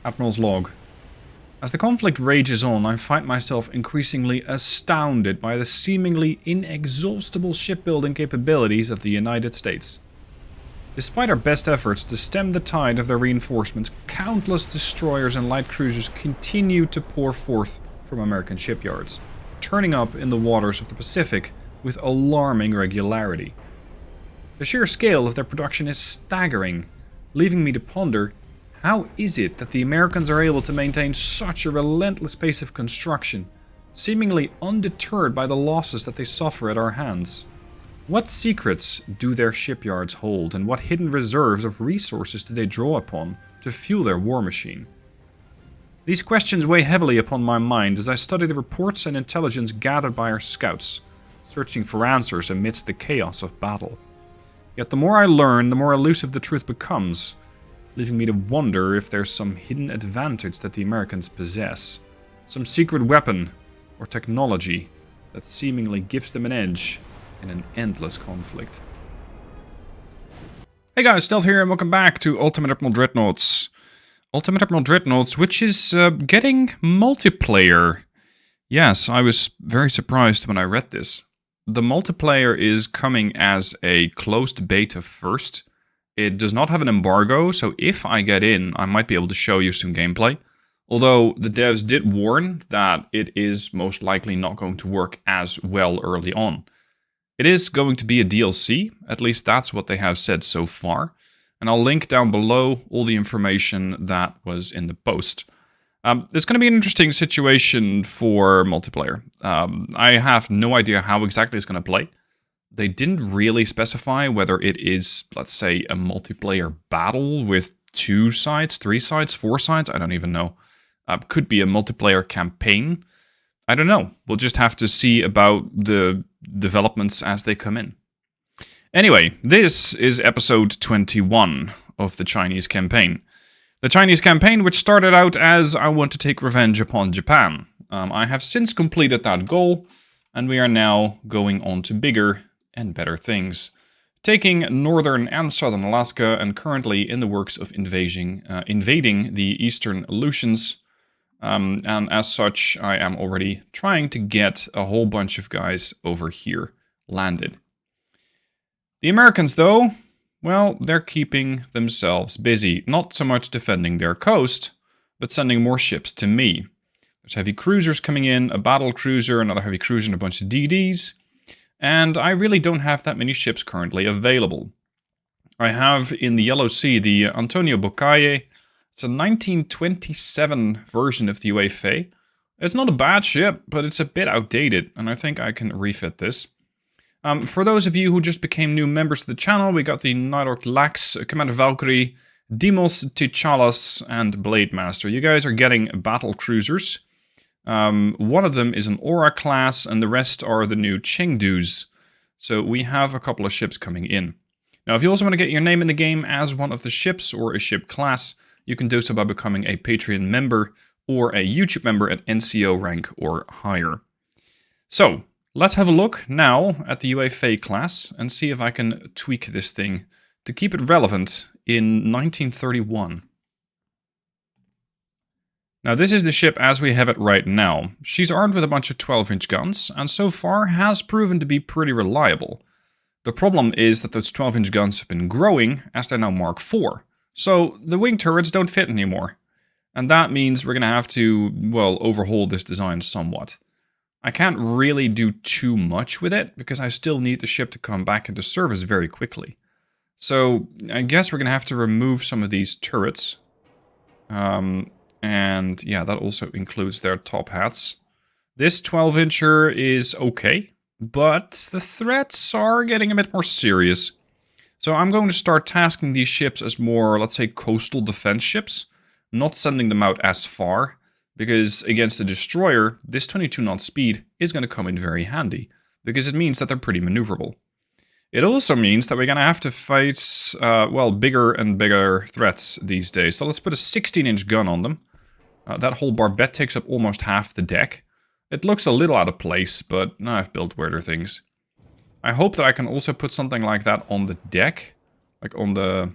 Admiral's log. As the conflict rages on, I find myself increasingly astounded by the seemingly inexhaustible shipbuilding capabilities of the United States. Despite our best efforts to stem the tide of their reinforcements, countless destroyers and light cruisers continue to pour forth from American shipyards, turning up in the waters of the Pacific with alarming regularity. The sheer scale of their production is staggering, leaving me to ponder, how is it that the Americans are able to maintain such a relentless pace of construction, seemingly undeterred by the losses that they suffer at our hands? What secrets do their shipyards hold, and what hidden reserves of resources do they draw upon to fuel their war machine? These questions weigh heavily upon my mind as I study the reports and intelligence gathered by our scouts, searching for answers amidst the chaos of battle. Yet the more I learn, the more elusive the truth becomes, leaving me to wonder if there's some hidden advantage that the Americans possess, some secret weapon or technology that seemingly gives them an edge in an endless conflict. Hey guys, Stealth here and welcome back to Ultimate Admiral Dreadnoughts. Ultimate Admiral Dreadnoughts, which is getting multiplayer. Yes, I was very surprised when I read this. The multiplayer is coming as a closed beta first. It does not have an embargo, so if I get in, I might be able to show you some gameplay. Although the devs did warn that it is most likely not going to work as well early on. It is going to be a DLC, at least that's what they have said so far. And I'll link down below all the information that was in the post. It's going to be an interesting situation for multiplayer. I have no idea how exactly it's going to play. They didn't really specify whether it is, let's say, a multiplayer battle with 2 sides, 3 sides, 4 sides, I don't even know. Could be a multiplayer campaign. I don't know. We'll just have to see about the developments as they come in. Anyway, this is episode 21 of the Chinese campaign. The Chinese campaign, which started out as I want to take revenge upon Japan. I have since completed that goal, and we are now going on to bigger and better things. Taking northern and southern Alaska, and currently in the works of invading the eastern Aleutians. And as such, I am already trying to get a whole bunch of guys over here landed. The Americans, though, well, they're keeping themselves busy. Not so much defending their coast, but sending more ships to me. There's heavy cruisers coming in, a battle cruiser, another heavy cruiser, and a bunch of DDs. And I really don't have that many ships currently available. I have in the Yellow Sea the Antonio Bocalle. It's a 1927 version of the UAF. It's not a bad ship, but it's a bit outdated, and I think I can refit this. For those of you who just became new members of the channel, we got the Nighthawk Lax, Commander Valkyrie, Demos, T'Chalas, and Blade Master. You guys are getting battle cruisers. One of them is an Aura class, and the rest are the new Chengdus. So we have a couple of ships coming in. Now, if you also want to get your name in the game as one of the ships or a ship class, you can do so by becoming a Patreon member or a YouTube member at NCO rank or higher. So, let's have a look now at the UAF class and see if I can tweak this thing to keep it relevant in 1931. Now this is the ship as we have it right now. She's armed with a bunch of 12-inch guns and so far has proven to be pretty reliable. The problem is that those 12-inch guns have been growing as they're now Mark IV. So the wing turrets don't fit anymore. And that means we're going to have to, well, overhaul this design somewhat. I can't really do too much with it, because I still need the ship to come back into service very quickly. So, I guess we're going to have to remove some of these turrets. And yeah, that also includes their top hats. This 12-incher is okay, but the threats are getting a bit more serious. So I'm going to start tasking these ships as more, let's say, coastal defense ships, not sending them out as far. Because against a destroyer, this 22 knot speed is going to come in very handy, because it means that they're pretty maneuverable. It also means that we're going to have to fight, well, bigger and bigger threats these days. So let's put a 16-inch gun on them. That whole barbette takes up almost half the deck. It looks a little out of place, but now I've built weirder things. I hope that I can also put something like that on the deck, like on the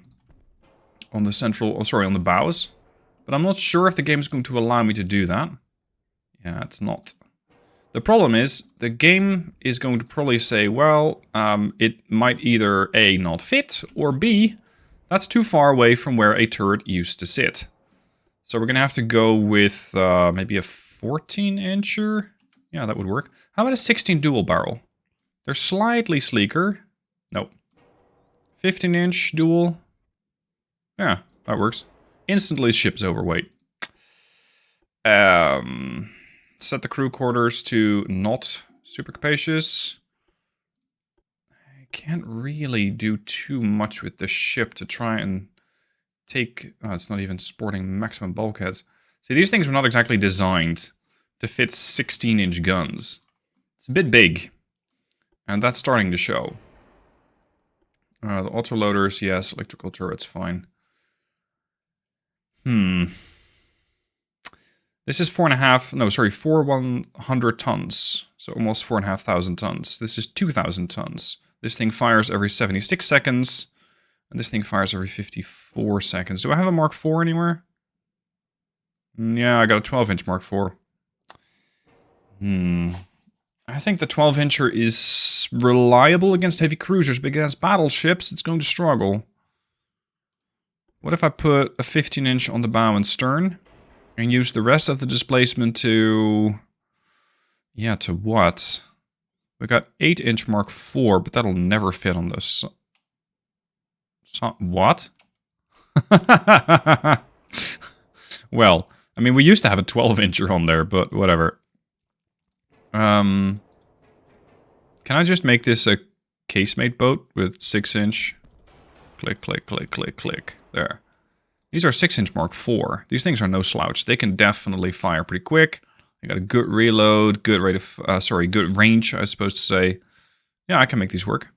central, oh sorry, on the bows. But I'm not sure if the game is going to allow me to do that. Yeah, it's not. The problem is, the game is going to probably say, well, it might either A, not fit, or B, that's too far away from where a turret used to sit. So we're going to have to go with maybe a 14-incher. Yeah, that would work. How about a 16 dual barrel? They're slightly sleeker. Nope. 15-inch dual. Yeah, that works. Instantly ship's overweight. Set the crew quarters to not super capacious. I can't really do too much with the ship to try and take... Oh, it's not even sporting maximum bulkheads. See, these things were not exactly designed to fit 16-inch guns. It's a bit big. And that's starting to show. The autoloaders, yes. Electrical turrets, fine. This is 4,100 tons. So almost 4,500 tons. This is 2,000 tons. This thing fires every 76 seconds. And this thing fires every 54 seconds. Do I have a Mark IV anywhere? Yeah, I got a 12-inch Mark IV. I think the 12-incher is reliable against heavy cruisers, but against battleships, it's going to struggle. What if I put a 15-inch on the bow and stern? And use the rest of the displacement to... Yeah, to what? We got 8-inch Mark IV, but that'll never fit on this. What? Well, I mean, we used to have a 12-incher on there, but whatever. Can I just make this a casemate boat with 6-inch? Click, click, click, click, click. There. These are 6-inch Mark IV. These things are no slouch. They can definitely fire pretty quick. They got a good reload, good rate of, good range, I was supposed to say. Yeah, I can make these work.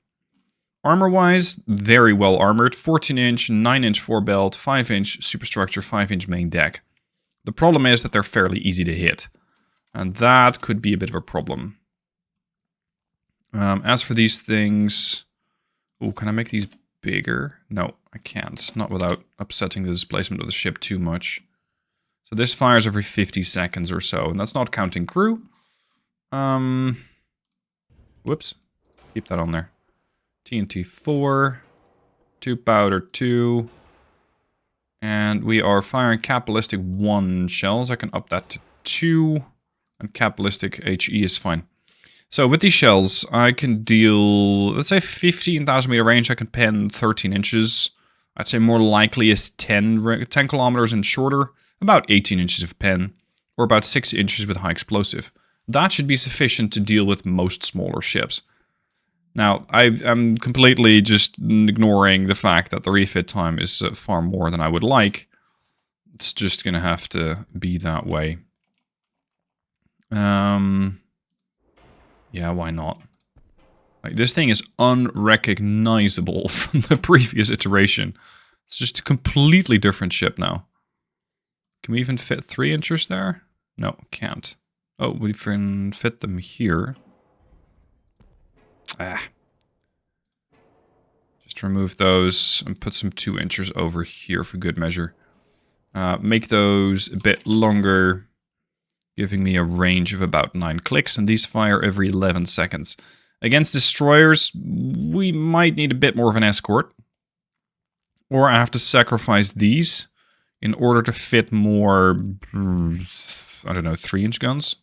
Armor-wise, very well armored. 14-inch, 9-inch forebelt, 5-inch superstructure, 5-inch main deck. The problem is that they're fairly easy to hit. And that could be a bit of a problem. As for these things... Oh, can I make these bigger? No, I can't. Not without upsetting the displacement of the ship too much. So this fires every 50 seconds or so. And that's not counting crew. Whoops. Keep that on there. TNT 4. 2 powder 2. And we are firing cap ballistic 1 shells. I can up that to 2. And cap ballistic HE is fine. So with these shells, I can deal, let's say 15,000 meter range. I can pen 13 inches. I'd say more likely is 10 kilometers and shorter. About 18 inches of pen. Or about 6 inches with high explosive. That should be sufficient to deal with most smaller ships. Now, I'm completely just ignoring the fact that the refit time is far more than I would like. It's just going to have to be that way. Yeah, why not? Like, this thing is unrecognizable from the previous iteration. It's just a completely different ship now. Can we even fit 3 inches there? No, can't. Oh, we can fit them here. Just remove those and put some 2 inches over here for good measure. Make those a bit longer, giving me a range of about 9 clicks, and these fire every 11 seconds. Against destroyers, we might need a bit more of an escort. Or I have to sacrifice these in order to fit more, I don't know, 3-inch guns.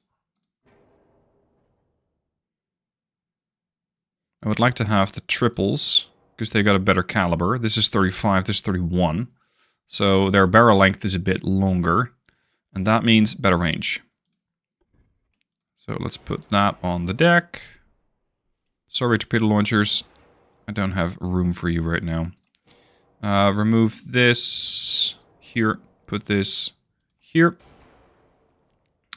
I would like to have the triples, because they got a better caliber. This is 35, this is 31. So their barrel length is a bit longer, and that means better range. So let's put that on the deck. Sorry, torpedo launchers. I don't have room for you right now. Remove this here. Put this here.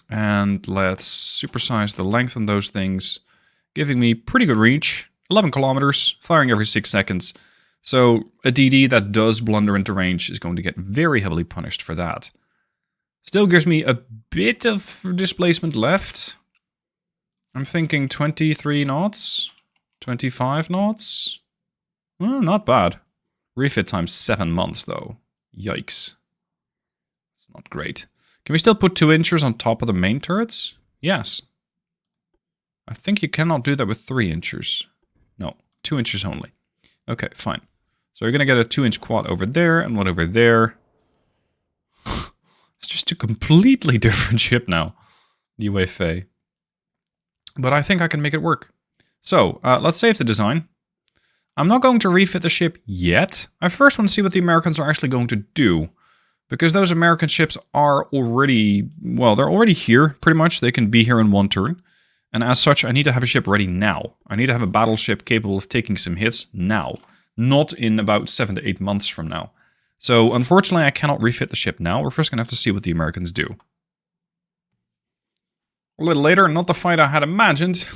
And let's supersize the length on those things, giving me pretty good reach. 11 kilometers, firing every 6 seconds. So a DD that does blunder into range is going to get very heavily punished for that. Still gives me a bit of displacement left. I'm thinking 23 knots, 25 knots. Well, not bad. Refit time 7 months though. Yikes. It's not great. Can we still put 2 inchers on top of the main turrets? Yes. I think you cannot do that with 3 inchers. No, 2 inches only. Okay, fine. So you're going to get a 2-inch quad over there and one over there. It's just a completely different ship now. The UFA. But I think I can make it work. So, let's save the design. I'm not going to refit the ship yet. I first want to see what the Americans are actually going to do. Because those American ships are already... Well, they're already here, pretty much. They can be here in 1 turn. And as such, I need to have a ship ready now. I need to have a battleship capable of taking some hits now. Not in about 7 to 8 months from now. So, unfortunately, I cannot refit the ship now. We're first going to have to see what the Americans do. A little later, not the fight I had imagined.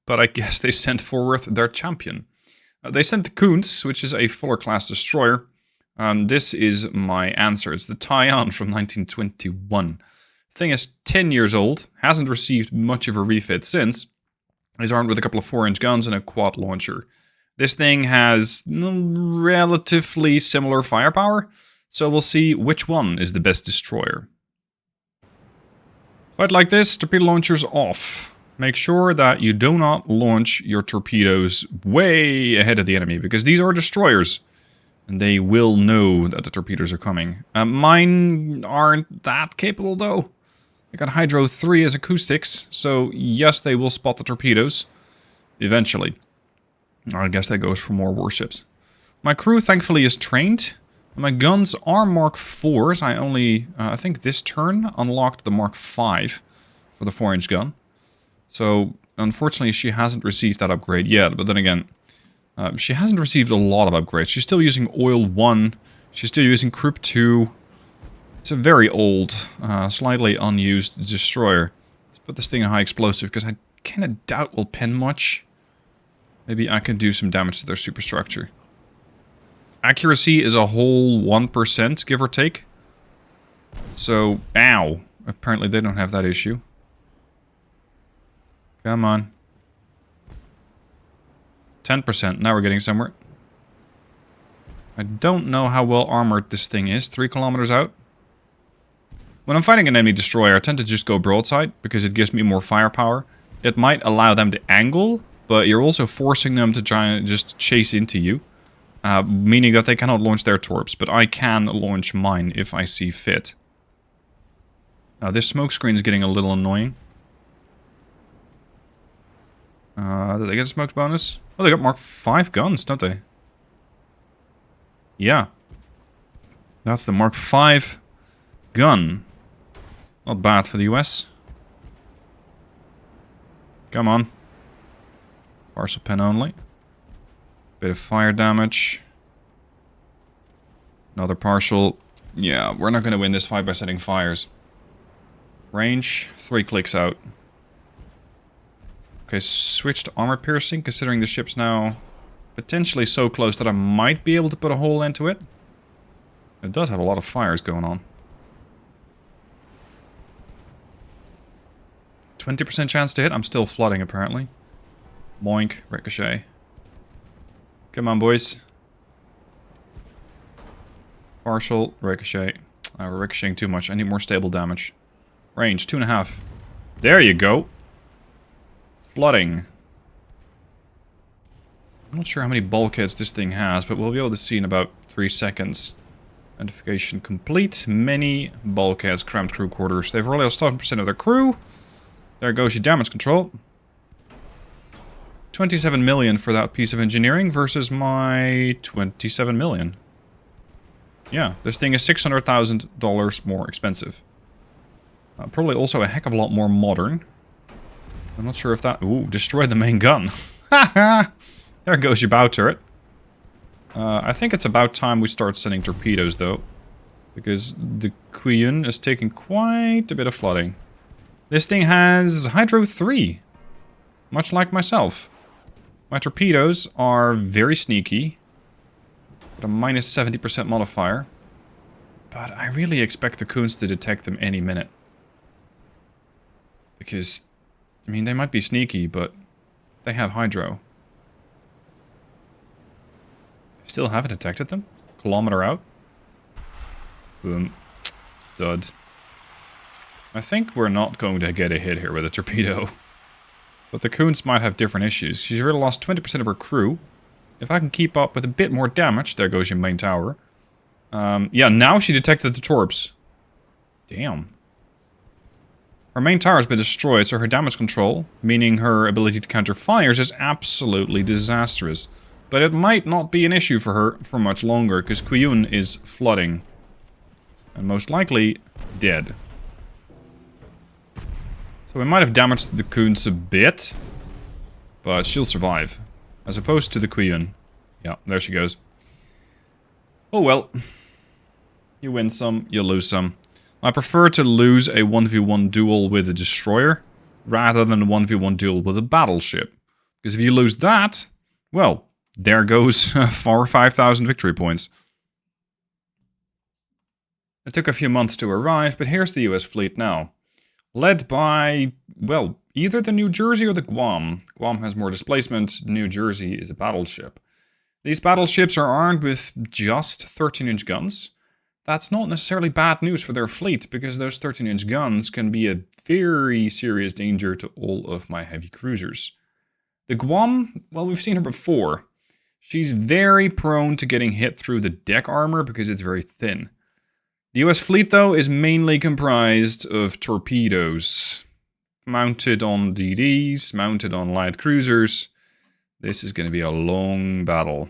But I guess they sent forward their champion. They sent the Kuntz, which is a Fuller-class destroyer. This is my answer. It's the Taiyan from 1921. Thing is 10 years old, hasn't received much of a refit since. Is armed with a couple of 4-inch guns and a quad launcher. This thing has relatively similar firepower, so we'll see which one is the best destroyer. Fight like this, torpedo launchers off. Make sure that you do not launch your torpedoes way ahead of the enemy, because these are destroyers. And they will know that the torpedoes are coming. Mine aren't that capable, though. I got Hydro 3 as acoustics, so yes, they will spot the torpedoes. Eventually. I guess that goes for more warships. My crew, thankfully, is trained. My guns are Mark 4s. I only, I think this turn, unlocked the Mark 5 for the 4-inch gun. So, unfortunately, she hasn't received that upgrade yet. But then again, she hasn't received a lot of upgrades. She's still using Oil 1. She's still using Croup 2. It's a very old, slightly unused destroyer. Let's put this thing in high explosive, because I kind of doubt we'll pen much. Maybe I can do some damage to their superstructure. Accuracy is a whole 1%, give or take. So, ow. Apparently they don't have that issue. Come on. 10%, now we're getting somewhere. I don't know how well armored this thing is. 3 kilometers out. When I'm fighting an enemy destroyer, I tend to just go broadside, because it gives me more firepower. It might allow them to angle, but you're also forcing them to try and just chase into you. Meaning that they cannot launch their torps, but I can launch mine if I see fit. Now this smoke screen is getting a little annoying. Did they get a smokes bonus? Oh, they got Mark 5 guns, don't they? Yeah. That's the Mark 5 gun. Not bad for the US. Come on. Partial pen only. Bit of fire damage. Another partial. Yeah, we're not going to win this fight by setting fires. Range, 3 clicks out. Okay, switch to armor piercing, considering the ship's now potentially so close that I might be able to put a hole into it. It does have a lot of fires going on. 20% chance to hit. I'm still flooding, apparently. Boink, ricochet. Come on, boys. Partial, ricochet. We're ricocheting too much. I need more stable damage. Range, 2.5. There you go. Flooding. I'm not sure how many bulkheads this thing has, but we'll be able to see in about 3 seconds. Identification complete. Many bulkheads, cramped crew quarters. They've already lost 7% of their crew. There goes your damage control. 27 million for that piece of engineering versus my 27 million. Yeah, this thing is $600,000 more expensive. Probably also a heck of a lot more modern. I'm not sure if that... Ooh, destroyed the main gun. Haha! There goes your bow turret. I think it's about time we start sending torpedoes, though. Because the Queen is taking quite a bit of flooding. This thing has Hydro 3. Much like myself. My torpedoes are very sneaky. With a minus 70% modifier. But I really expect the Coons to detect them any minute. Because, I mean, they might be sneaky, but they have Hydro. Still haven't detected them. Kilometer out. Boom. Dud. I think we're not going to get a hit here with a torpedo. But the Coons might have different issues. She's already lost 20% of her crew. If I can keep up with a bit more damage... There goes your main tower. Yeah, now she detected the torps. Damn. Her main tower has been destroyed, so her damage control, meaning her ability to counter fires, is absolutely disastrous. But it might not be an issue for her for much longer, because Kuyun is flooding. And most likely, dead. So we might have damaged the Coons a bit, but she'll survive. As opposed to the Kuyun. Yeah, there she goes. Oh well. You win some, you lose some. I prefer to lose a 1v1 duel with a destroyer, rather than a 1v1 duel with a battleship. Because if you lose that, well, there goes 4,000 or 5,000 victory points. It took a few months to arrive, but here's the US fleet now. Led by, well, either the New Jersey or the Guam. Guam has more displacement, New Jersey is a battleship. These battleships are armed with just 13-inch guns. That's not necessarily bad news for their fleet, because those 13-inch guns can be a very serious danger to all of my heavy cruisers. The Guam, well, we've seen her before. She's very prone to getting hit through the deck armor because it's very thin. The US fleet, though, is mainly comprised of torpedoes. Mounted on DDs, mounted on light cruisers. This is going to be a long battle.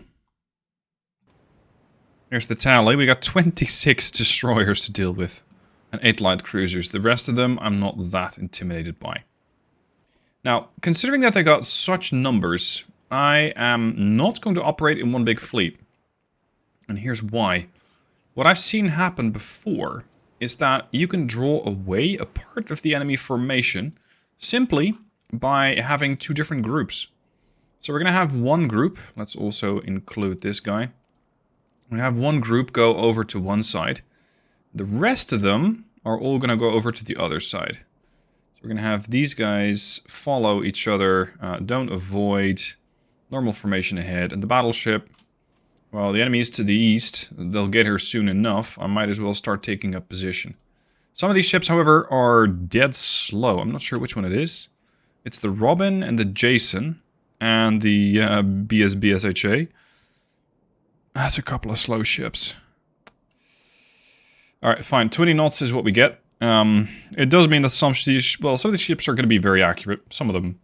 Here's the tally. We got 26 destroyers to deal with. And 8 light cruisers. The rest of them I'm not that intimidated by. Now, considering that they got such numbers, I am not going to operate in one big fleet. And here's why. What I've seen happen before is that you can draw away a part of the enemy formation simply by having 2 different groups. So we're going to have one group. Let's also include this guy. We have one group go over to one side. The rest of them are all going to go over to the other side. So we're going to have these guys follow each other. Don't avoid. Normal formation ahead. And the battleship, well, the enemy is to the east. They'll get her soon enough. I might as well start taking up position. Some of these ships, however, are dead slow. I'm not sure which one it is. It's the Robin and the Jason and the BSBSHA. That's a couple of slow ships. Alright, fine. 20 knots is what we get. It does mean that some of these ships are going to be very accurate. Some of them,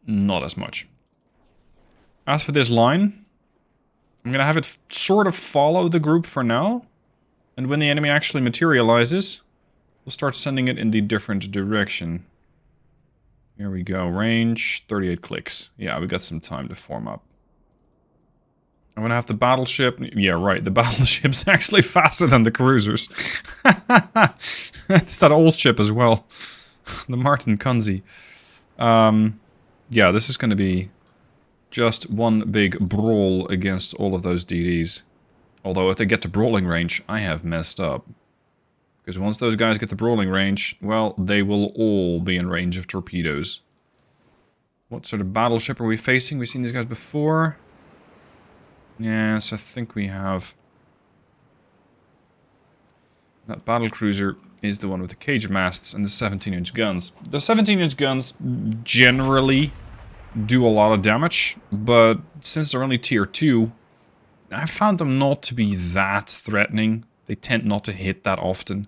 not as much. As for this line, I'm going to have it sort of follow the group for now. And when the enemy actually materializes, we'll start sending it in the different direction. Here we go. Range, 38 clicks. Yeah, we got some time to form up. I'm going to have the battleship. Yeah, right. The battleship's actually faster than the cruisers. It's that old ship as well. The Martin Kunze. Yeah, this is going to be just one big brawl against all of those DDs. Although if they get to brawling range, I have messed up. Because once those guys get to brawling range, well, they will all be in range of torpedoes. What sort of battleship are we facing? We've seen these guys before. Yes, I think we have. That battlecruiser is the one with the cage masts and the 17-inch guns. The 17-inch guns generally do a lot of damage, but since they're only tier 2, I found them not to be that threatening. They tend not to hit that often.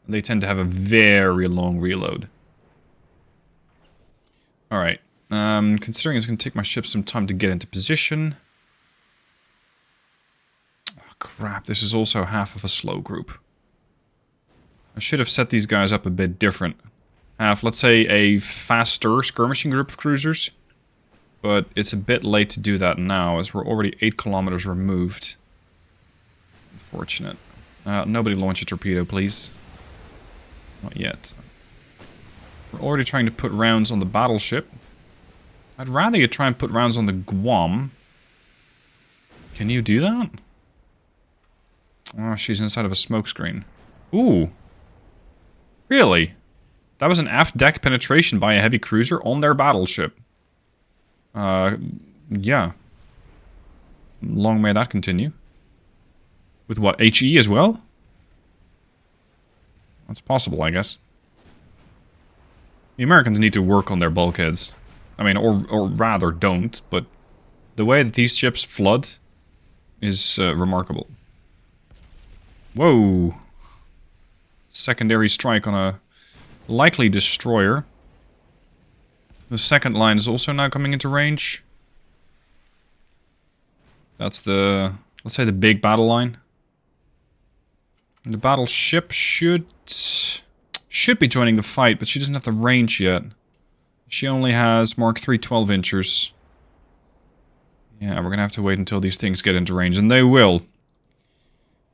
They tend to have a very long reload. Alright, considering it's going to take my ship some time to get into position. Oh, crap, this is also half of a slow group. I should have set these guys up a bit different. Have, let's say, a faster skirmishing group of cruisers. But it's a bit late to do that now, as we're already 8 kilometers removed. Unfortunate. Nobody launch a torpedo, please. Not yet. We're already trying to put rounds on the battleship. I'd rather you try and put rounds on the Guam. Can you do that? Oh, she's inside of a smokescreen. Ooh. Really? That was an aft deck penetration by a heavy cruiser on their battleship. Yeah. Long may that continue. With what, HE as well? That's possible, I guess. The Americans need to work on their bulkheads. I mean, or rather don't, but the way that these ships flood is remarkable. Whoa. Secondary strike on a likely destroyer. The second line is also now coming into range. That's the, let's say, the big battle line. And the battleship should be joining the fight, but she doesn't have the range yet. She only has Mark III 12-inchers. Yeah, we're gonna have to wait until these things get into range, and they will.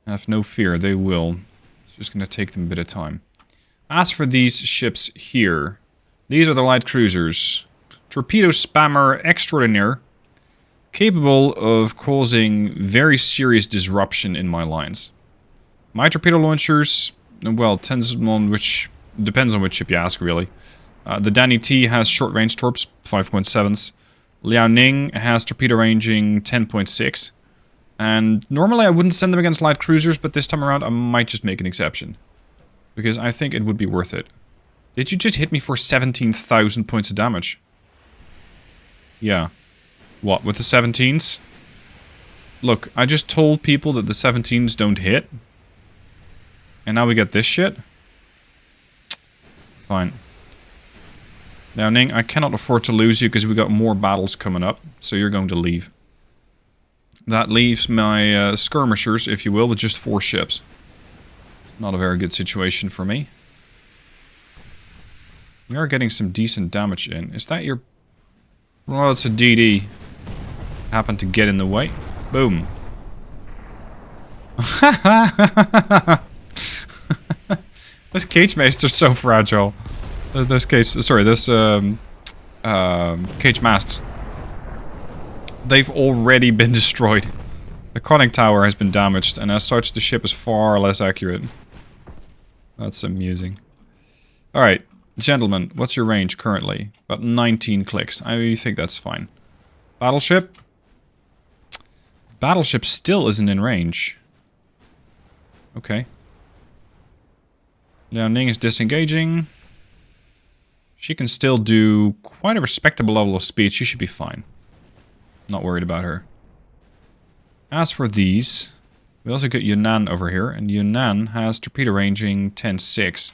Have no fear, they will. It's just gonna take them a bit of time. As for these ships here, these are the light cruisers. Torpedo spammer extraordinaire, capable of causing very serious disruption in my lines. My torpedo launchers, well, depends on which ship you ask, really. The Danny T has short-range torps, 5.7s. Liao Ning has torpedo ranging 10.6. And normally I wouldn't send them against light cruisers, but this time around I might just make an exception. Because I think it would be worth it. Did you just hit me for 17,000 points of damage? Yeah. What, with the 17s? Look, I just told people that the 17s don't hit. And now we get this shit? Fine. Now, Ning, I cannot afford to lose you because we got more battles coming up. So you're going to leave. That leaves my skirmishers, if you will, with just 4 ships. Not a very good situation for me. We are getting some decent damage in. Is that your... Well, it's a DD. Happened to get in the way. Boom. Those cage masts are so fragile. Those cage masts. They've already been destroyed. The conning tower has been damaged, and as such, the ship is far less accurate. That's amusing. Alright, gentlemen, what's your range currently? About 19 clicks. I think that's fine. Battleship? Battleship still isn't in range. Okay. Liao Ning is disengaging. She can still do quite a respectable level of speed. She should be fine. Not worried about her. As for these, we also got Yunnan over here, and Yunnan has torpedo ranging 10.6.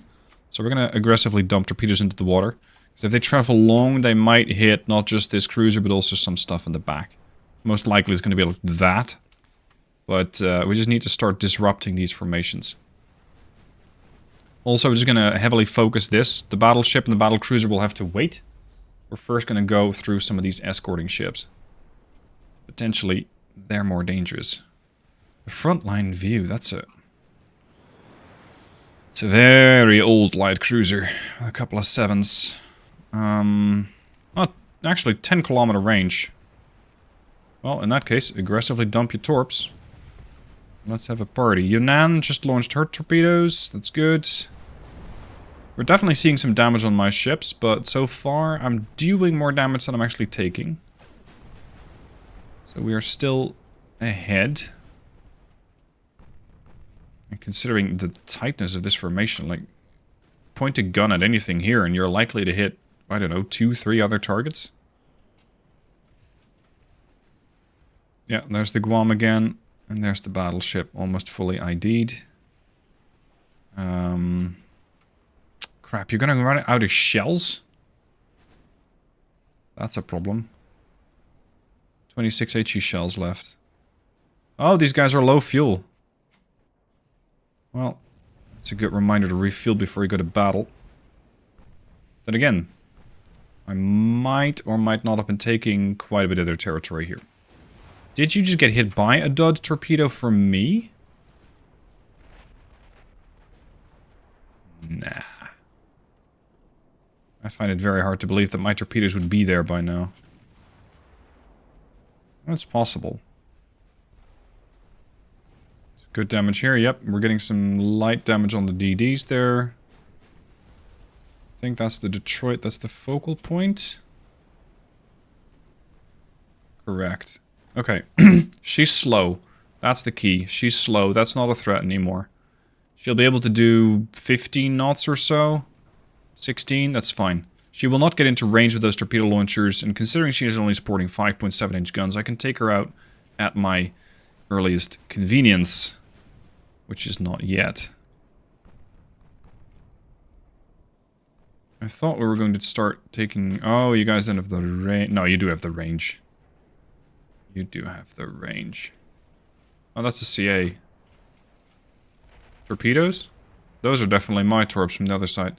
So we're going to aggressively dump torpedoes into the water. Because if they travel long, they might hit not just this cruiser, but also some stuff in the back. Most likely it's going to be like that. But we just need to start disrupting these formations. Also, we're just going to heavily focus this. The battleship and the battlecruiser will have to wait. We're first going to go through some of these escorting ships. Potentially, they're more dangerous. The frontline view, that's a... It's a very old light cruiser. A couple of 7s. Oh, actually 10-kilometer range. Well, in that case, aggressively dump your torps. Let's have a party. Yunnan just launched her torpedoes. That's good. We're definitely seeing some damage on my ships, but so far I'm doing more damage than I'm actually taking. So we are still ahead. And considering the tightness of this formation, like, point a gun at anything here and you're likely to hit, I don't know, 2, 3 other targets. Yeah, there's the Guam again. And there's the battleship, almost fully ID'd. Crap, you're gonna run out of shells? That's a problem. 26 HE shells left. Oh, these guys are low fuel. Well, it's a good reminder to refuel before you go to battle. Then again, I might or might not have been taking quite a bit of their territory here. Did you just get hit by a dud torpedo from me? Nah. I find it very hard to believe that my torpedoes would be there by now. It's possible. Good damage here. Yep, we're getting some light damage on the DDs there. I think that's the Detroit. That's the focal point. Correct. Okay. She's slow. That's the key. She's slow. That's not a threat anymore. She'll be able to do 15 knots or so. 16, that's fine. She will not get into range with those torpedo launchers, and considering she is only supporting 5.7-inch guns, I can take her out at my earliest convenience. Which is not yet. I thought we were going to start taking... Oh, you guys don't have the range. No, you do have the range. You do have the range. Oh, that's a CA. Torpedoes? Those are definitely my torps from the other side.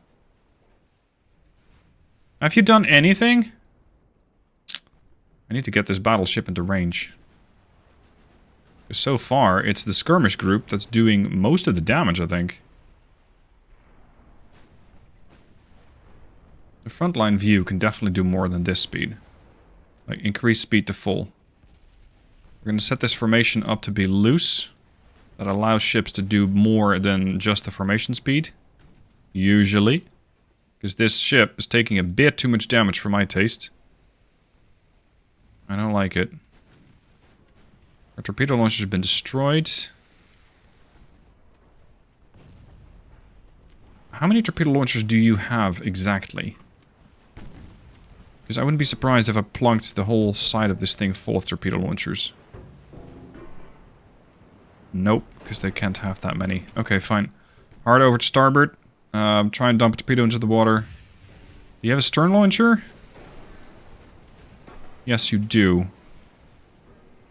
Have you done anything? I need to get this battleship into range. So far, it's the skirmish group that's doing most of the damage, I think. The frontline view can definitely do more than this speed. Like, increase speed to full. We're going to set this formation up to be loose. That allows ships to do more than just the formation speed. Usually. Because this ship is taking a bit too much damage for my taste. I don't like it. Our torpedo launcher has been destroyed. How many torpedo launchers do you have exactly? Because I wouldn't be surprised if I plunked the whole side of this thing full of torpedo launchers. Nope, because they can't have that many. Okay, fine. Hard over to starboard. Try and dump a torpedo into the water. Do you have a stern launcher? Yes, you do.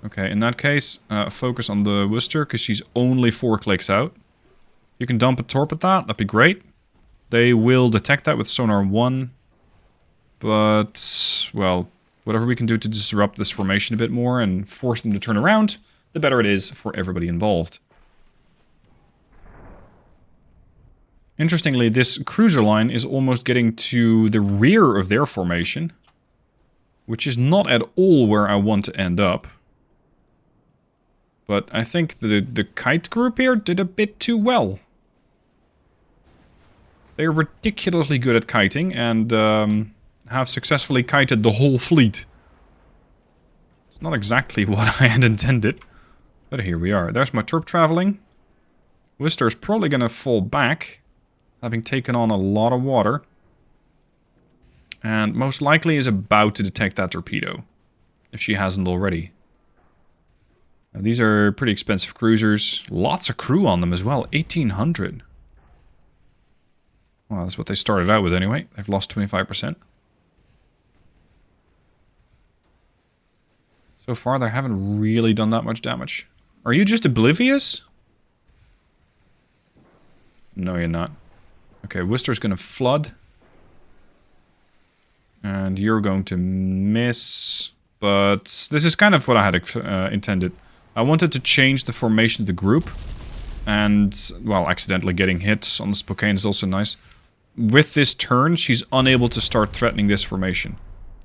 Okay, in that case, focus on the Worcester, because she's only 4 clicks out. You can dump a torp at that, that'd be great. They will detect that with sonar 1. But, well, whatever we can do to disrupt this formation a bit more and force them to turn around, the better it is for everybody involved. Interestingly, this cruiser line is almost getting to the rear of their formation, which is not at all where I want to end up. But I think the kite group here did a bit too well. They're ridiculously good at kiting and have successfully kited the whole fleet. It's not exactly what I had intended. But here we are. There's my torp traveling. Worcester's probably going to fall back, having taken on a lot of water. And most likely is about to detect that torpedo, if she hasn't already. Now, these are pretty expensive cruisers. Lots of crew on them as well. 1,800. Well, that's what they started out with anyway. They've lost 25%. So far, they haven't really done that much damage. Are you just oblivious? No, you're not. Okay, Worcester's going to flood. And you're going to miss. But this is kind of what I had intended. I wanted to change the formation of the group. And, well, accidentally getting hit on the Spokane is also nice. With this turn, she's unable to start threatening this formation.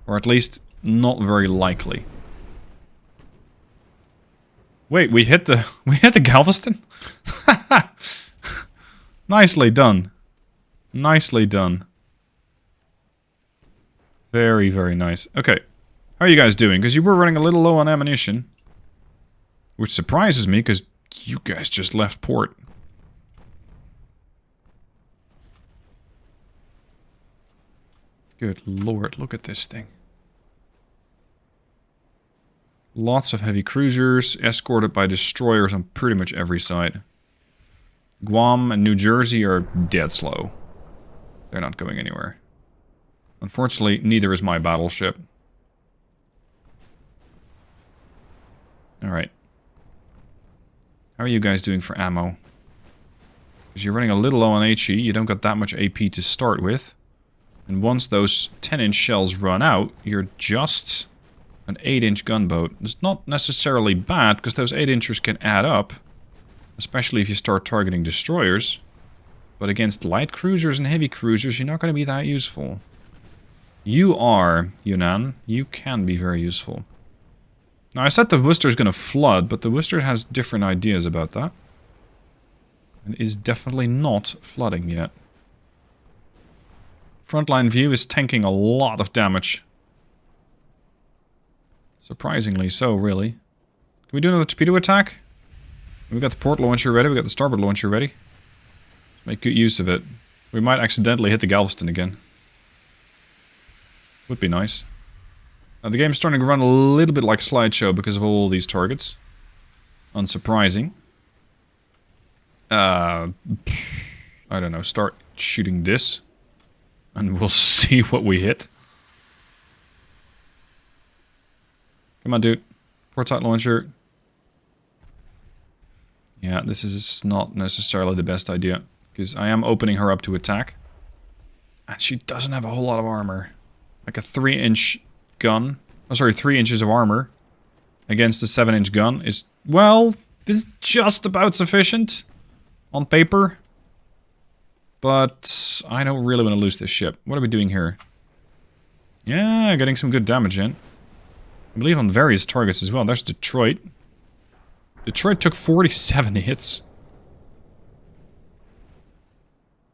Or at least, not very likely. Wait, we hit the Galveston? Nicely done. Nicely done. Very, very nice. Okay. How are you guys doing? Because you were running a little low on ammunition. Which surprises me, because you guys just left port. Good lord, look at this thing. Lots of heavy cruisers, escorted by destroyers on pretty much every side. Guam and New Jersey are dead slow. They're not going anywhere. Unfortunately, neither is my battleship. Alright. How are you guys doing for ammo? Because you're running a little low on HE, you don't got that much AP to start with. And once those 10-inch shells run out, you're just an 8-inch gunboat. It's not necessarily bad, because those 8-inchers can add up. Especially if you start targeting destroyers. But against light cruisers and heavy cruisers, you're not going to be that useful. You are, Yunnan. You can be very useful. Now, I said the Worcester's going to flood, but the Worcester has different ideas about that. And is definitely not flooding yet. Frontline view is tanking a lot of damage. Surprisingly so, really. Can we do another torpedo attack? We got the port launcher ready, we got the starboard launcher ready. Make good use of it. We might accidentally hit the Galveston again. Would be nice. The game's starting to run a little bit like slideshow because of all these targets. Unsurprising. I don't know, start shooting this. And we'll see what we hit. Come on, dude. Portite launcher. Yeah, this is not necessarily the best idea. Because I am opening her up to attack. And she doesn't have a whole lot of armor. Like a 3-inch gun. Oh, sorry, 3 inches of armor. Against a 7-inch gun is... Well, this is just about sufficient. On paper. But I don't really want to lose this ship. What are we doing here? Yeah, getting some good damage in. I believe on various targets as well. There's Detroit. Detroit took 47 hits.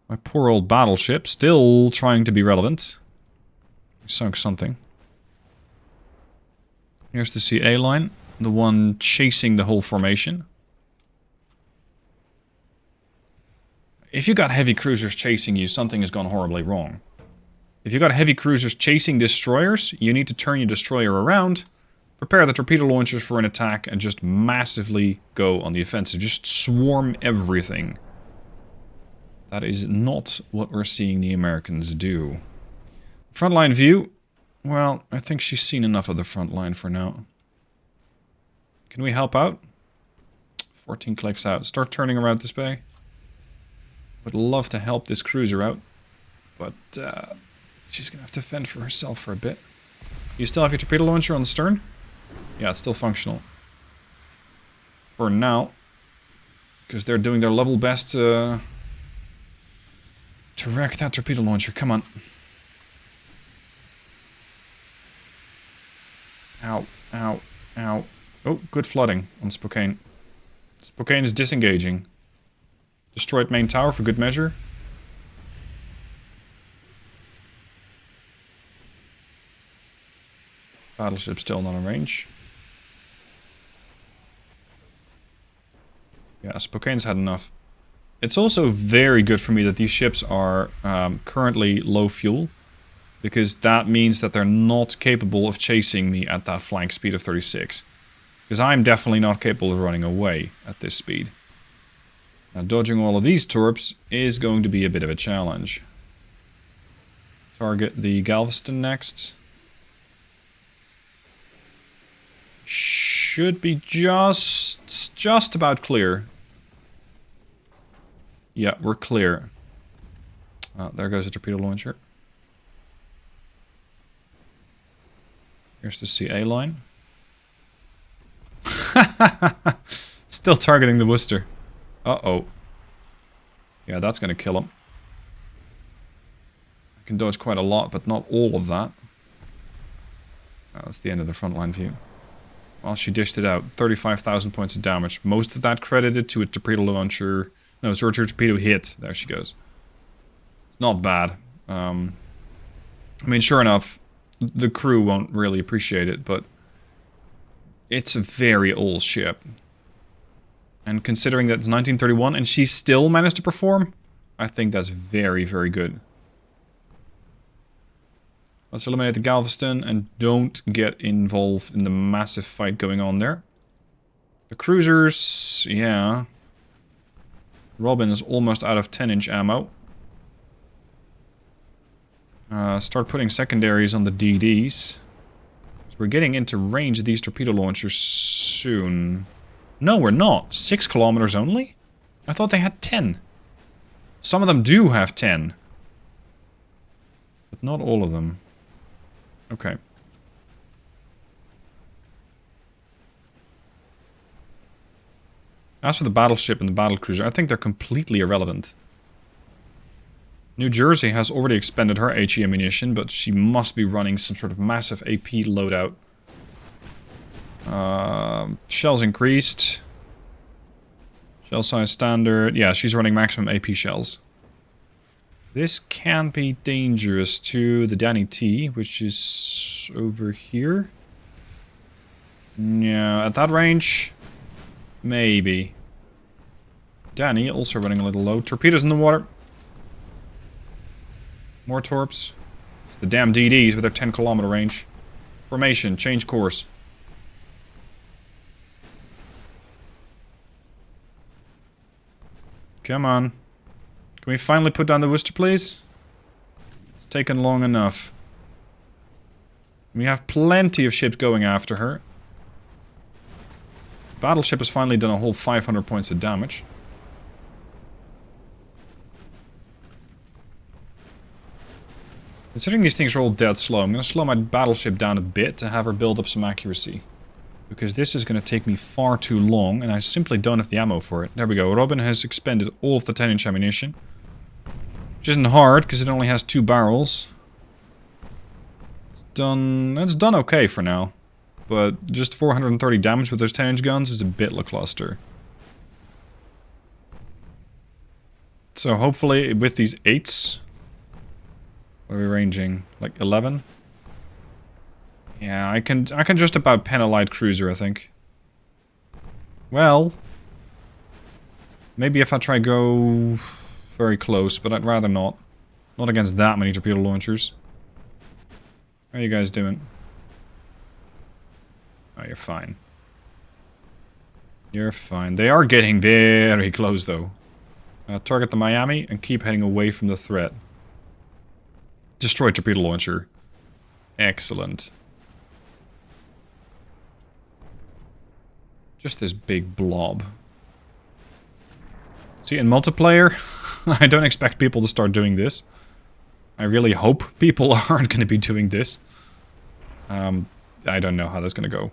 My poor old battleship, still trying to be relevant. We sunk something. Here's the CA line. The one chasing the whole formation. If you got heavy cruisers chasing you, something has gone horribly wrong. If you got heavy cruisers chasing destroyers, you need to turn your destroyer around, prepare the torpedo launchers for an attack, and just massively go on the offensive. Just swarm everything. That is not what we're seeing the Americans do. Frontline view. Well, I think she's seen enough of the front line for now. Can we help out? 14 clicks out. Start turning around this bay. Would love to help this cruiser out. But she's going to have to fend for herself for a bit. You still have your torpedo launcher on the stern? Yeah, it's still functional. For now. Because they're doing their level best to wreck that torpedo launcher. Come on. Ow, ow, ow. Oh, good flooding on Spokane. Spokane is disengaging. Destroyed main tower for good measure. Battleship still not in range. Yeah, Spokane's had enough. It's also very good for me that these ships are currently low fuel. Because that means that they're not capable of chasing me at that flank speed of 36. Because I'm definitely not capable of running away at this speed. Now, dodging all of these torps is going to be a bit of a challenge. Target the Galveston next. Should be just about clear. Yeah, we're clear. There goes the torpedo launcher. Here's the CA line. Still targeting the Worcester. Uh-oh. Yeah, that's going to kill him. I can dodge quite a lot, but not all of that. That's the end of the frontline view. Well, she dished it out. 35,000 points of damage. Most of that credited to a torpedo launcher. No, it's her torpedo hit. There she goes. It's not bad. I mean, sure enough, the crew won't really appreciate it, but it's a very old ship. And considering that it's 1931 and she still managed to perform, I think that's very, very good. Let's eliminate the Galveston and don't get involved in the massive fight going on there. The cruisers, yeah. Robin is almost out of 10-inch ammo. Start putting secondaries on the DDs. So we're getting into range of these torpedo launchers soon. No, we're not. 6 kilometers only? I thought they had 10. Some of them do have 10. But not all of them. Okay. As for the battleship and the battlecruiser, I think they're completely irrelevant. New Jersey has already expended her HE ammunition, but she must be running some sort of massive AP loadout. Shells increased. Shell size standard. Yeah, she's running maximum AP shells. This can be dangerous to the Danny T, which is over here. Yeah, at that range, maybe. Danny also running a little low. Torpedoes in the water. More torps. It's the damn DDs with their 10-kilometer range. Formation, change course. Come on. Can we finally put down the Worcester, please? It's taken long enough. We have plenty of ships going after her. Battleship has finally done a whole 500 points of damage. Considering these things are all dead slow, I'm going to slow my battleship down a bit to have her build up some accuracy. Because this is going to take me far too long, and I simply don't have the ammo for it. There we go. Robin has expended all of the 10-inch ammunition. Which isn't hard, because it only has 2 barrels. It's done okay for now. But just 430 damage with those 10-inch guns is a bit lackluster. So hopefully with these 8s... What are we ranging? Like 11? Yeah, I can just about pen a light cruiser, I think. Well... Maybe if I try go... very close, but I'd rather not. Not against that many torpedo launchers. How are you guys doing? Oh, you're fine. You're fine. They are getting very close, though. Target the Miami and keep heading away from the threat. Destroy torpedo launcher. Excellent. Just this big blob. See, in multiplayer, I don't expect people to start doing this. I really hope people aren't going to be doing this. I don't know how that's going to go.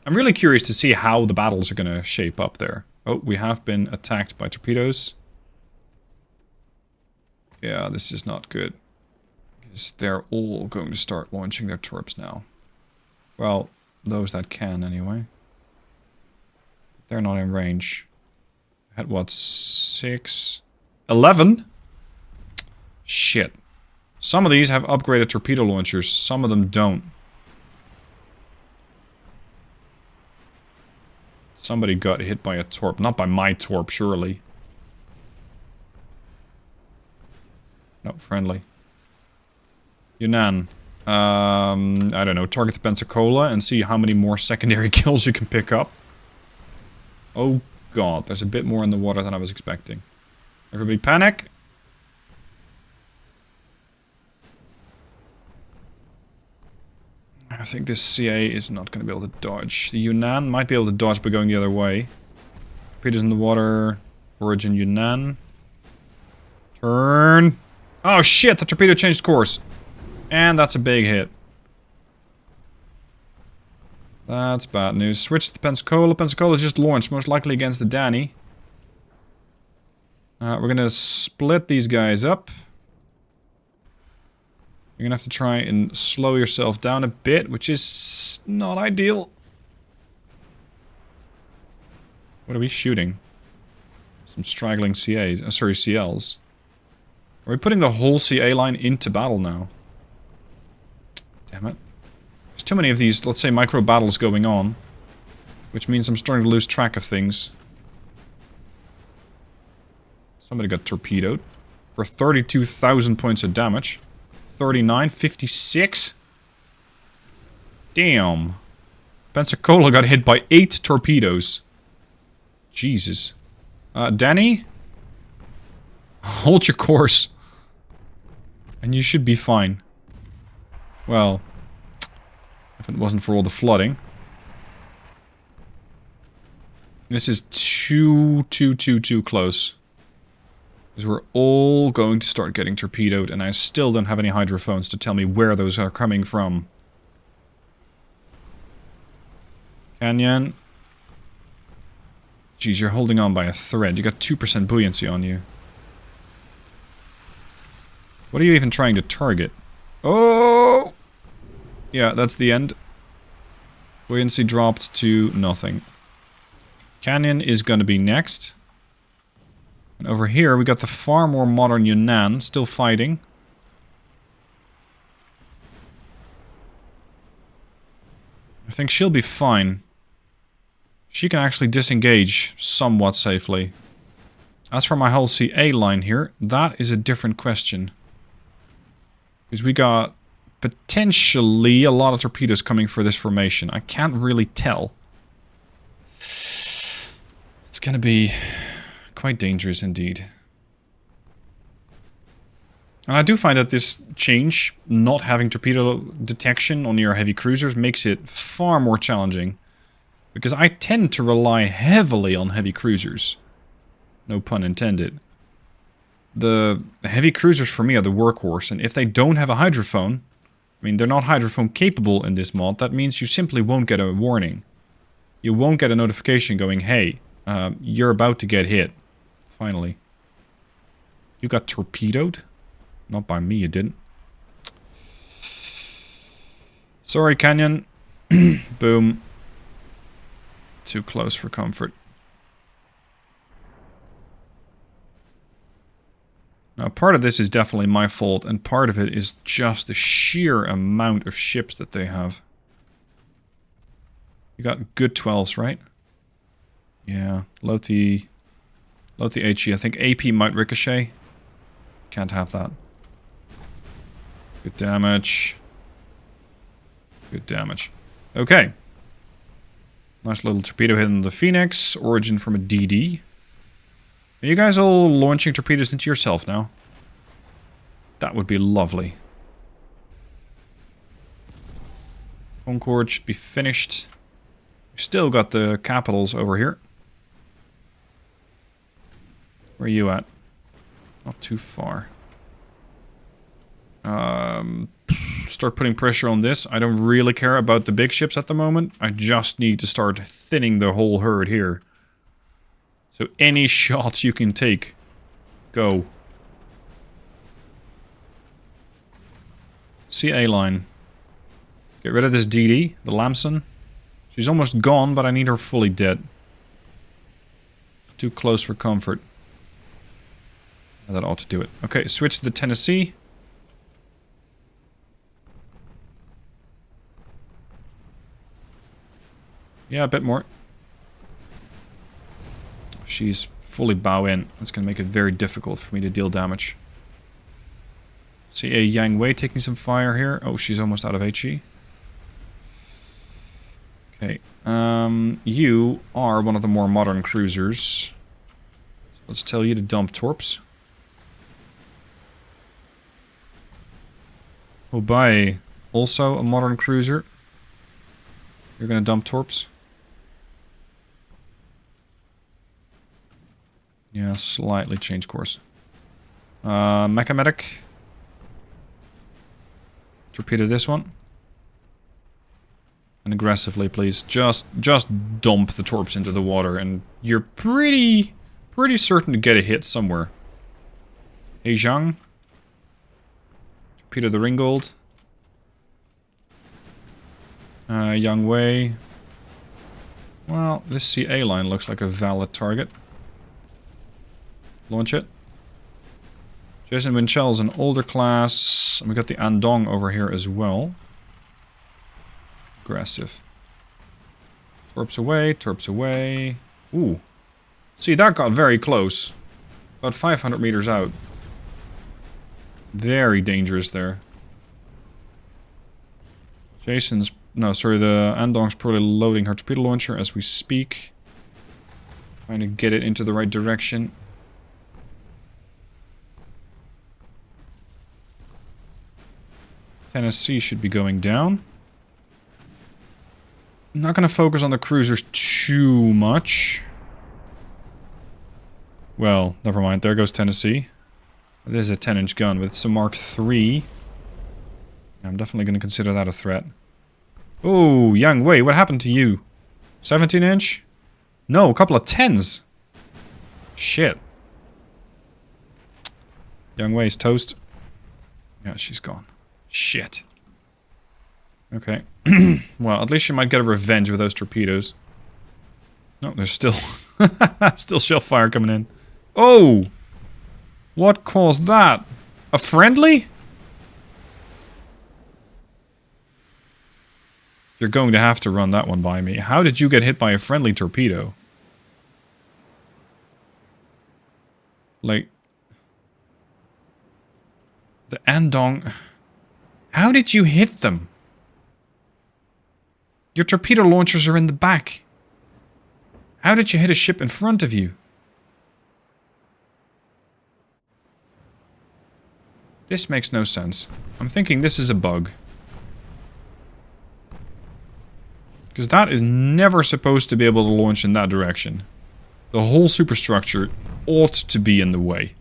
I'm really curious to see how the battles are going to shape up there. Oh, we have been attacked by torpedoes. Yeah, this is not good. Because they're all going to start launching their torps now. Well, those that can anyway. They're not in range. At what, 6? 11? Shit. Some of these have upgraded torpedo launchers, some of them don't. Somebody got hit by a torp. Not by my torp, surely. No, friendly. Yunnan. I don't know, target the Pensacola and see how many more secondary kills you can pick up. Oh god, there's a bit more in the water than I was expecting. Everybody panic. I think this CA is not going to be able to dodge. The Yunnan might be able to dodge by going the other way. Torpedoes in the water. Origin Yunnan. Turn. Oh shit, the torpedo changed course. And that's a big hit. That's bad news. Switch to the Pensacola. Pensacola just launched, most likely against the Danny. We're gonna split these guys up. You're gonna have to try and slow yourself down a bit, which is not ideal. What are we shooting? Some straggling CAs. Sorry, CLs. Are we putting the whole CA line into battle now? Damn it. There's too many of these, let's say, micro battles going on. Which means I'm starting to lose track of things. Somebody got torpedoed. For 32,000 points of damage. 39, 56. Damn. Pensacola got hit by 8 torpedoes. Jesus. Danny? Hold your course. And you should be fine. Well, if it wasn't for all the flooding. This is too close. Because we're all going to start getting torpedoed, and I still don't have any hydrophones to tell me where those are coming from. Canyon. Jeez, you're holding on by a thread. You got 2% buoyancy on you. What are you even trying to target? Oh! Yeah, that's the end. Buoyancy dropped to nothing. Canyon is going to be next. And over here, we got the far more modern Yunnan, still fighting. I think she'll be fine. She can actually disengage somewhat safely. As for my whole CA line here, that is a different question. Because we got potentially a lot of torpedoes coming for this formation. I can't really tell. It's going to be quite dangerous indeed. And I do find that this change, not having torpedo detection on your heavy cruisers, makes it far more challenging. Because I tend to rely heavily on heavy cruisers. No pun intended. The heavy cruisers for me are the workhorse, and if they don't have a hydrophone, I mean, they're not hydrophone capable in this mod, that means you simply won't get a warning. You won't get a notification going, hey, you're about to get hit. Finally. You got torpedoed? Not by me, you didn't. Sorry, Canyon. Boom. Too close for comfort. Now, part of this is definitely my fault, and part of it is just the sheer amount of ships that they have. You got good 12s, right? Yeah, load the HE. I think AP might ricochet. Can't have that. Good damage. Good damage. Okay. Nice little torpedo hit on the Phoenix. Origin from a DD. Are you guys all launching torpedoes into yourself now? That would be lovely. Concorde should be finished. We still got the capitals over here. Where are you at? Not too far. Start putting pressure on this. I don't really care about the big ships at the moment. I just need to start thinning the whole herd here. So any shots you can take, go. CA line. Get rid of this DD, the Lamson. She's almost gone, but I need her fully dead. Too close for comfort. That ought to do it. Okay, switch to the Tennessee. Yeah, a bit more. She's fully bow in. That's going to make it very difficult for me to deal damage. See a Yang Wei taking some fire here. Oh, she's almost out of HE. Okay. You are one of the more modern cruisers. So let's tell you to dump torps. Obai, also a modern cruiser. You're going to dump torps. Yeah, slightly change course. Mecha Medic. Torpedo this one. And aggressively, please. Just dump the torps into the water, and you're pretty certain to get a hit somewhere. Hey, Zhang. Torpedo the Ringgold. Yang Wei. Well, this CA line looks like a valid target. Launch it. Jason Winchel's an older class. And we got the Andong over here as well. Aggressive. Torps away, torps away. Ooh. See, that got very close. About 500 meters out. Very dangerous there. Jason's... No, sorry, the Andong's probably loading her torpedo launcher as we speak. Trying to get it into the right direction. Tennessee should be going down. I'm not going to focus on the cruisers too much. Well, never mind. There goes Tennessee. There's a 10-inch gun with some Mark III. I'm definitely going to consider that a threat. Oh, Yang Wei, what happened to you? 17-inch? No, a couple of 10s. Shit. Yang Wei's toast. Yeah, she's gone. Shit. Okay. Well, at least she might get a revenge with those torpedoes. No, there's still... still shell fire coming in. Oh! What caused that? A friendly? You're going to have to run that one by me. How did you get hit by a friendly torpedo? Like... The Andong... How did you hit them? Your torpedo launchers are in the back. How did you hit a ship in front of you? This makes no sense. I'm thinking this is a bug. Because that is never supposed to be able to launch in that direction. The whole superstructure ought to be in the way.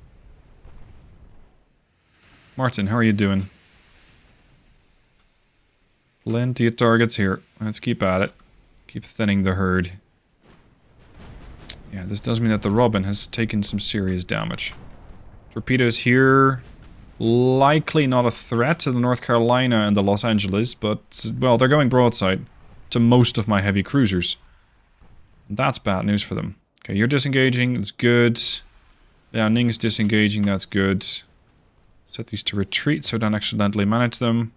Martin, how are you doing? Plenty of targets here. Let's keep at it. Keep thinning the herd. Yeah, this does mean that the Robin has taken some serious damage. Torpedoes here... Likely not a threat to the North Carolina and the Los Angeles, but, well, they're going broadside to most of my heavy cruisers. That's bad news for them. Okay, you're disengaging, that's good. Yeah, Ning's disengaging, that's good. Set these to retreat so I don't accidentally manage them.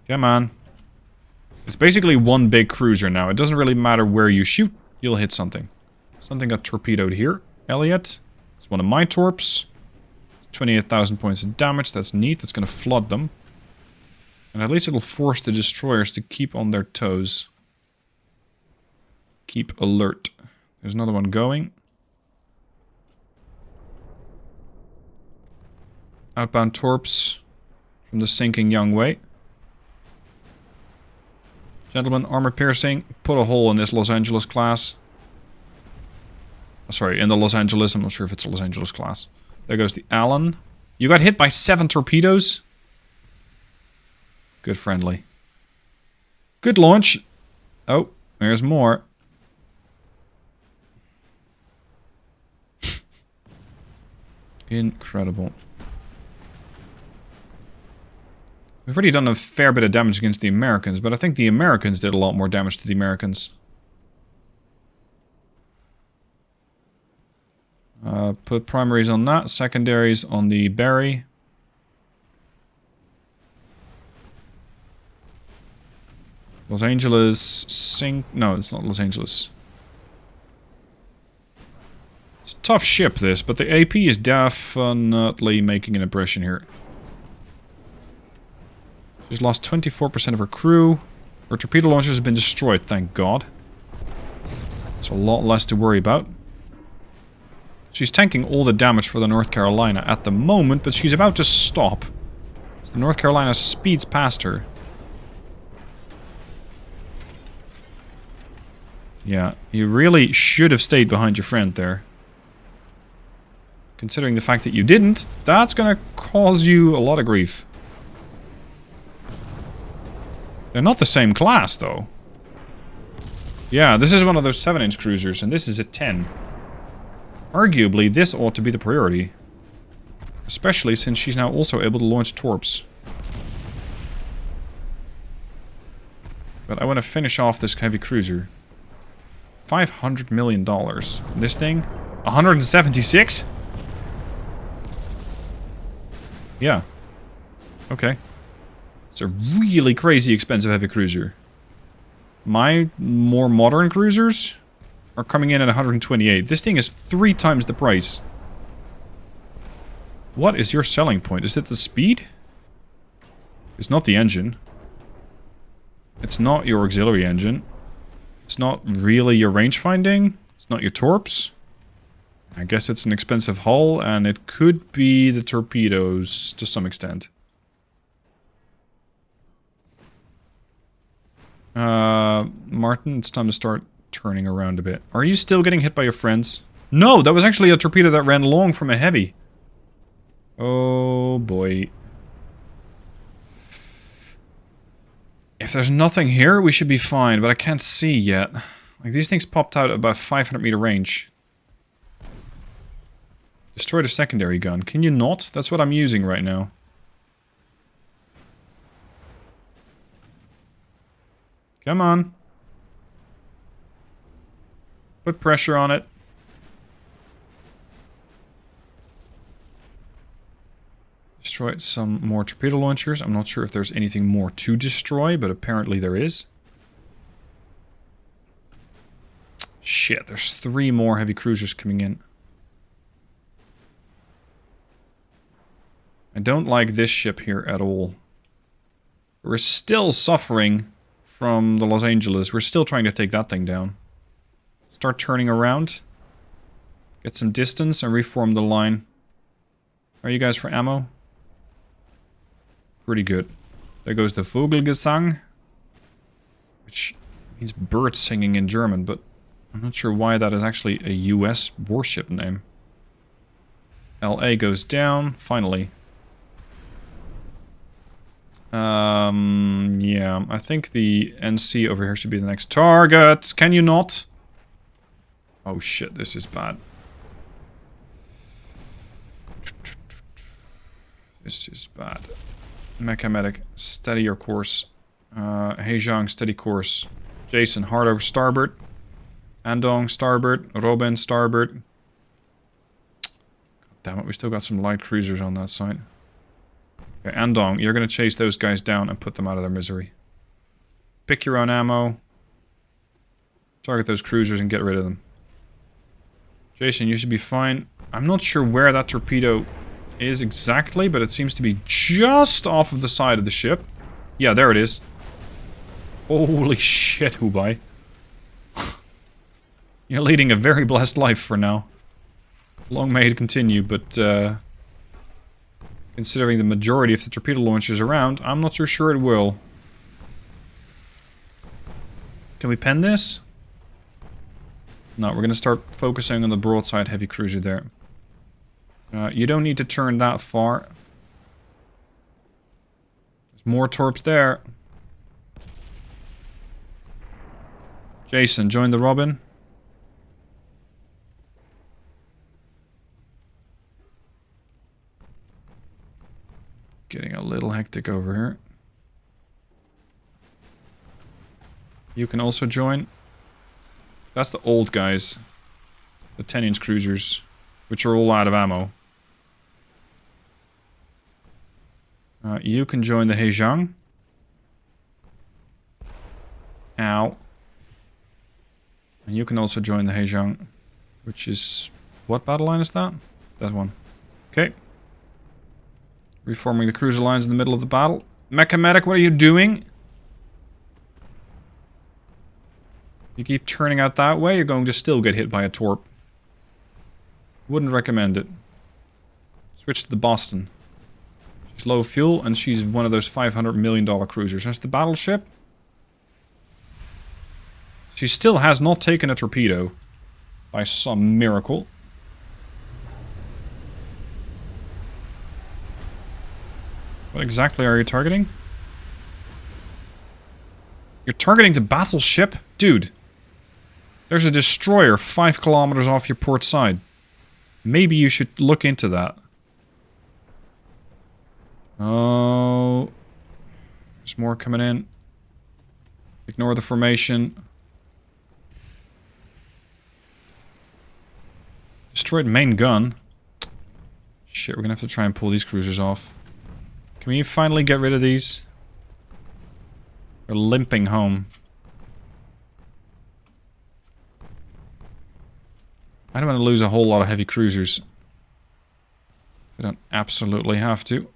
Come on. It's basically one big cruiser now. It doesn't really matter where you shoot, you'll hit something. Something got torpedoed here. Elliot. It's one of my torps. 28,000 points of damage. That's neat. That's going to flood them. And at least it'll force the destroyers to keep on their toes. Keep alert. There's another one going. Outbound torps from the sinking Youngway. Gentlemen, armor piercing. Put a hole in this Los Angeles class. Sorry, in the Los Angeles. I'm not sure if it's a Los Angeles class. There goes the Allen. You got hit by 7 torpedoes? Good friendly. Good launch. Oh, there's more. Incredible. We've already done a fair bit of damage against the Americans, but I think the Americans did a lot more damage to the Americans. Put primaries on that, secondaries on the Barry. Los Angeles sink... No, it's not Los Angeles. It's a tough ship, this, but the AP is definitely making an impression here. She's lost 24% of her crew. Her torpedo launchers have been destroyed, thank God. It's a lot less to worry about. She's tanking all the damage for the North Carolina at the moment, but she's about to stop. So the North Carolina speeds past her. Yeah, you really should have stayed behind your friend there. Considering the fact that you didn't, that's gonna cause you a lot of grief. They're not the same class, though. Yeah, this is one of those 7-inch cruisers, and this is a 10. Arguably, this ought to be the priority. Especially since she's now also able to launch torps. But I want to finish off this heavy cruiser. $500 million. This thing? 176? Yeah. Okay. It's a really crazy expensive heavy cruiser. My more modern cruisers are coming in at 128. This thing is 3 times the price. What is your selling point? Is it the speed? It's not the engine. It's not your auxiliary engine. It's not really your range finding. It's not your torps. I guess it's an expensive hull, and it could be the torpedoes to some extent. Martin, it's time to start turning around a bit. Are you still getting hit by your friends? No, that was actually a torpedo that ran long from a heavy. Oh boy. If there's nothing here, we should be fine, but I can't see yet. Like, these things popped out at about 500 meter range. Destroy the secondary gun. Can you not? That's what I'm using right now. Come on. Put pressure on it. Destroy some more torpedo launchers. I'm not sure if there's anything more to destroy, but apparently there is. shit, there's 3 more heavy cruisers coming in. I don't like this ship here at all. We're still suffering from the Los Angeles. We're still trying to take that thing down. Start turning around. Get some distance and reform the line. Are you guys for ammo? Pretty good. There goes the Vogelgesang. Which means bird singing in German, but I'm not sure why that is actually a US warship name. LA goes down, finally. Yeah, I think the NC over here should be the next target. Can you not? Oh shit, this is bad. This is bad. Mecha-medic, steady your course. Heijang, steady course. Jason, hard over starboard. Andong, starboard. Robin, starboard. God damn it, we still got some light cruisers on that side. Okay, Andong, you're going to chase those guys down and put them out of their misery. Pick your own ammo. Target those cruisers and get rid of them. Jason, you should be fine. I'm not sure where that torpedo is exactly, but it seems to be just off of the side of the ship. Yeah, there it is. Holy shit, Hubei. You're leading a very blessed life for now. Long may it continue, but considering the majority of the torpedo launchers around, I'm not so sure it will. Can we pen this? No, we're going to start focusing on the broadside heavy cruiser there. You don't need to turn that far. There's more torps there. Jason, join the Robin. Getting a little hectic over here. You can also join. That's the old guys. The 10-inch cruisers, which are all out of ammo. You can join the Heijang. Ow. And you can also join the Heijang, which is... What battle line is that? That one. Okay. Reforming the cruiser lines in the middle of the battle. Mecha-medic, what are you doing? You keep turning out that way, you're going to still get hit by a torp. Wouldn't recommend it. Switch to the Boston. She's low fuel, and she's one of those $500 million cruisers. That's the Battleship. She still has not taken a torpedo. By some miracle. What exactly are you targeting? You're targeting the Battleship? Dude. There's a destroyer 5 kilometers off your port side. Maybe you should look into that. Oh. There's more coming in. Ignore the formation. Destroyed main gun. Shit, we're gonna have to try and pull these cruisers off. Can we finally get rid of these? They're limping home. I don't want to lose a whole lot of heavy cruisers. I don't absolutely have to.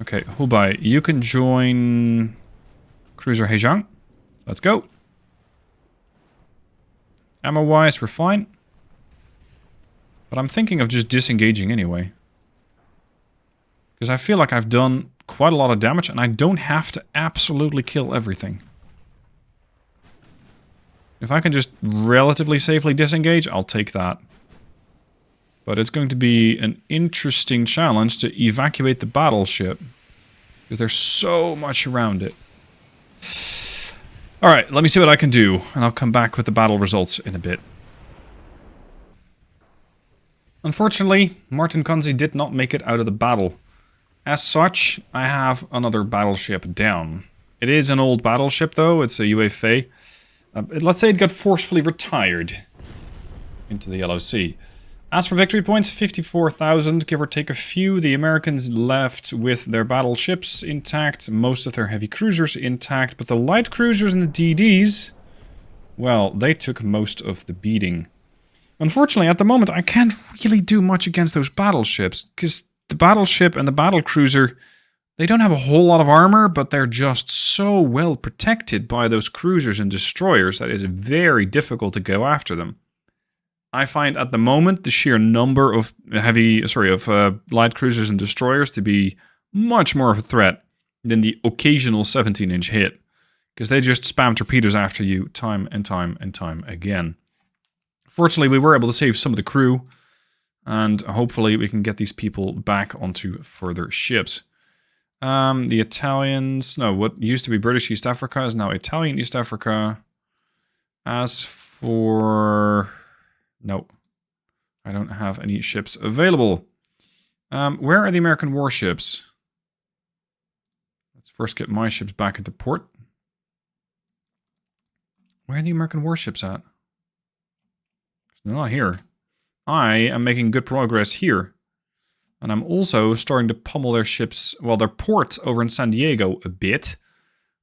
Okay, Hubei, you can join Cruiser Heijang. Let's go. Ammo-wise, we're fine. But I'm thinking of just disengaging anyway. Because I feel like I've done quite a lot of damage and I don't have to absolutely kill everything. If I can just relatively safely disengage, I'll take that. But it's going to be an interesting challenge to evacuate the battleship. Because there's so much around it. Alright, let me see what I can do. And I'll come back with the battle results in a bit. Unfortunately, Martin Kunze did not make it out of the battle. As such, I have another battleship down. It is an old battleship though, it's a UFA. Let's say it got forcefully retired into the LOC. As for victory points, 54,000, give or take a few. The Americans left with their battleships intact, most of their heavy cruisers intact, but the light cruisers and the DDs well, they took most of the beating. Unfortunately, at the moment, I can't really do much against those battleships, because the battleship and the battlecruiser, they don't have a whole lot of armor, but they're just so well protected by those cruisers and destroyers that it's very difficult to go after them. I find at the moment the sheer number of light cruisers and destroyers to be much more of a threat than the occasional 17-inch hit, because they just spam torpedoes after you time and time and time again. Fortunately, we were able to save some of the crew, and hopefully we can get these people back onto further ships. The Italians... No, what used to be British East Africa is now Italian East Africa. As for... No. I don't have any ships available. Where are the American warships? Let's first get my ships back into port. Where are the American warships at? They're not here. I am making good progress here. And I'm also starting to pummel their ships, well, their port over in San Diego a bit.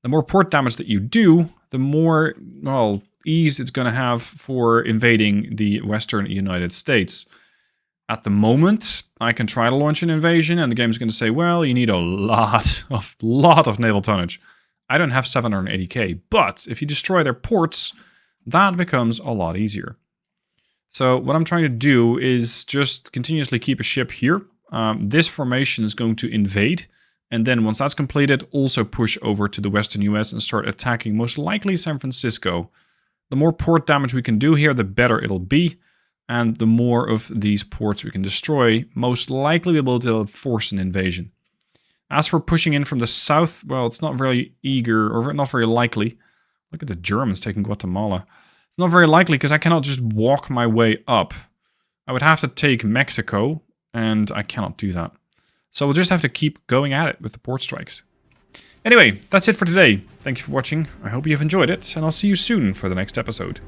The more port damage that you do, the more, well, ease it's going to have for invading the Western United States. At the moment, I can try to launch an invasion, and the game's going to say, well, you need a lot of naval tonnage. I don't have 780k, but if you destroy their ports, that becomes a lot easier. So what I'm trying to do is just continuously keep a ship here. This formation is going to invade, and then once that's completed, also push over to the Western US and start attacking most likely San Francisco. The more port damage we can do here, the better it'll be, and the more of these ports we can destroy, most likely we'll be able to force an invasion. As for pushing in from the south, well, it's not very eager, or not very likely. Look at the Germans taking Guatemala. It's not very likely because I cannot just walk my way up. I would have to take Mexico, and I cannot do that. So we'll just have to keep going at it with the port strikes. Anyway, that's it for today. Thank you for watching. I hope you've enjoyed it, and I'll see you soon for the next episode.